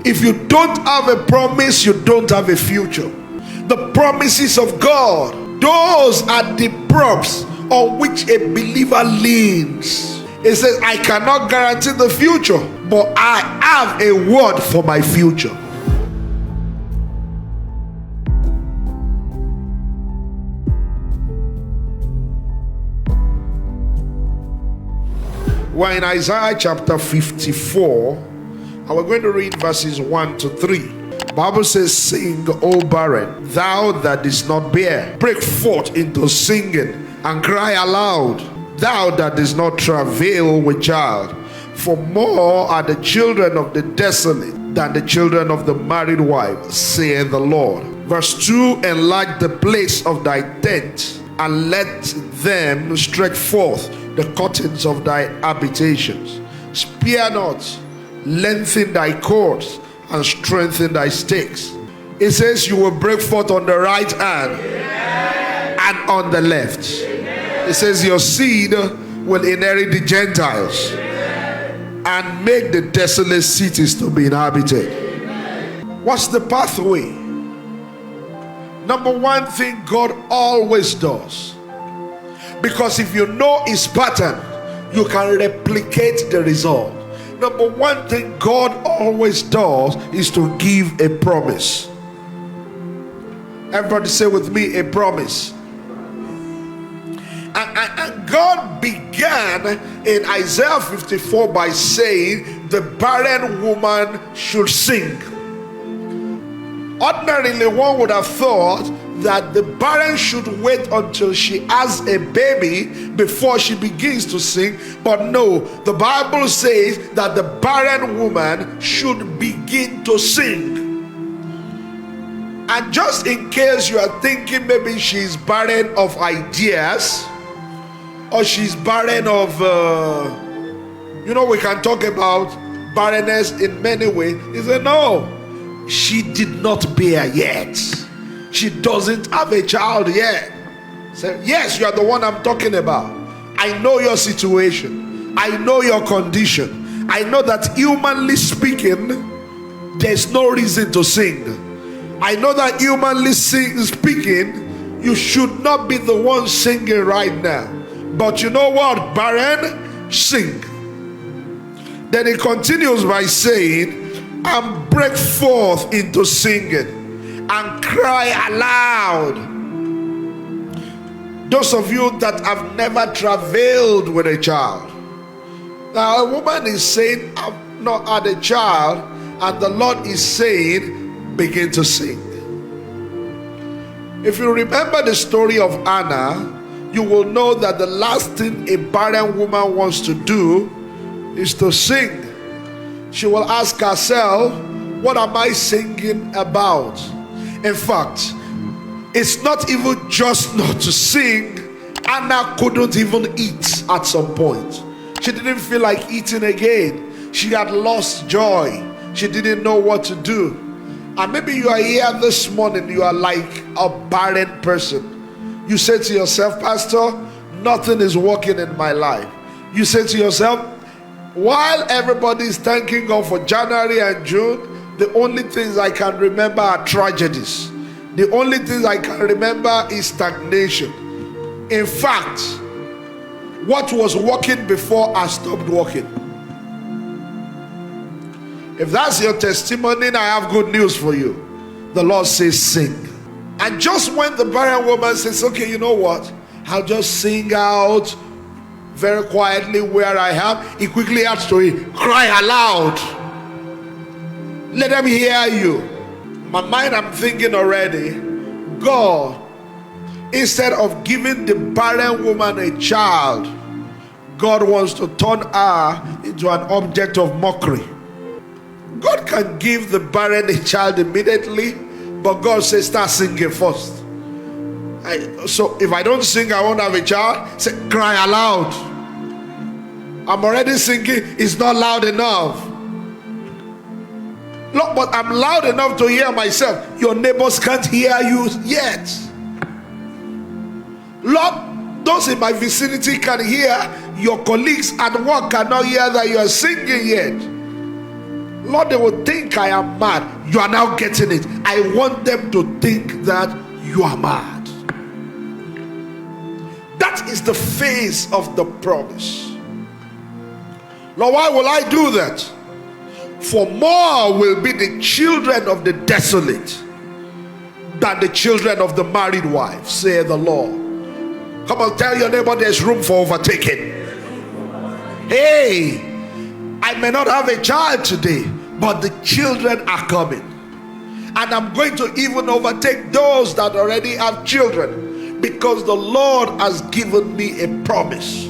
If you don't have a promise, you don't have a future. The promises of God, those are the props on which a believer leans. It says, I cannot guarantee the future, but I have a word for my future. We're in Isaiah chapter 54, and we're going to read verses 1 to 3. The Bible says, sing, O barren, thou that didst not bear. Break forth into singing and cry aloud, thou that didst not travail with child. For more are the children of the desolate than the children of the married wife, saith the Lord. Verse 2, enlarge the place of thy tent, and let them stretch forth the curtains of thy habitations. Spare not, lengthen thy cords, and strengthen thy stakes. It says you will break forth on the right hand and on the left. It says your seed will inherit the Gentiles and make the desolate cities to be inhabited. What's the pathway? Number one thing God always does, because if you know his pattern, you can replicate the result. Number one thing God always does is to give a promise. Everybody say with me, a promise. And God began in Isaiah 54 by saying the barren woman should sing. Ordinarily, one would have thought that the barren should wait until she has a baby before she begins to sing. But no, the Bible says that the barren woman should begin to sing. And just in case you are thinking maybe she's barren of ideas, or she's barren of, we can talk about barrenness in many ways. He said, no, she did not bear yet. She doesn't have a child yet. So, yes, you are the one I'm talking about. I know your situation. I know your condition. I know that humanly speaking, there's no reason to sing. I know that humanly speaking, you should not be the one singing right now. But you know what, barren, sing. Then he continues by saying, and break forth into singing and cry aloud. Those of you that have never travailed with a child. Now a woman is saying, I've not had a child, and the Lord is saying, begin to sing. If you remember the story of Anna, you will know that the last thing a barren woman wants to do is to sing. She will ask herself, what am I singing about? In fact, it's not even just not to sing. Anna couldn't even eat at some point. She didn't feel like eating again. She had lost joy. She didn't know what to do. And maybe you are here this morning, you are like a barren person. You say to yourself, Pastor, nothing is working in my life. You say to yourself, while everybody is thanking God for January and June, the only things I can remember are tragedies. The only things I can remember is stagnation. In fact, what was working before has stopped working. If that's your testimony, I have good news for you. The Lord says sing. And just when the barren woman says, okay, you know what? I'll just sing out very quietly where I am. He quickly adds to it, cry aloud. Let them hear you. My mind, I'm thinking already, God, instead of giving the barren woman a child, God wants to turn her into an object of mockery. God can give the barren a child immediately, but God says start singing first. So if I don't sing, I won't have a child. Say, cry aloud. I'm already singing, it's not loud enough. Look, but I'm loud enough to hear myself. Your neighbors can't hear you yet. Lord, those in my vicinity can hear. Your colleagues at work cannot hear that you are singing yet. Lord, they will think I am mad. You are now getting it. I want them to think that you are mad. That is the phase of the promise. Lord, why will I do that? For more will be the children of the desolate than the children of the married wife, saith the Lord. Come on, tell your neighbor there's room for overtaking. Hey, I may not have a child today, but the children are coming. And I'm going to even overtake those that already have children, because the Lord has given me a promise.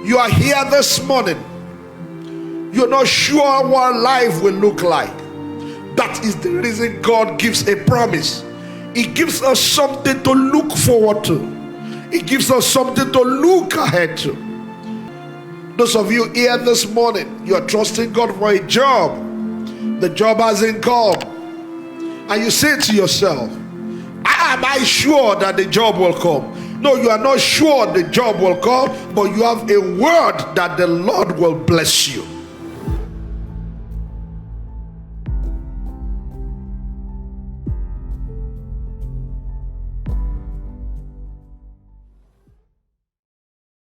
You are here this morning. You're not sure what life will look like. That is the reason God gives a promise. He gives us something to look forward to. He gives us something to look ahead to. Those of you here this morning, you are trusting God for a job. The job hasn't come. And you say to yourself, am I sure that the job will come? No, you are not sure the job will come, but you have a word that the Lord will bless you.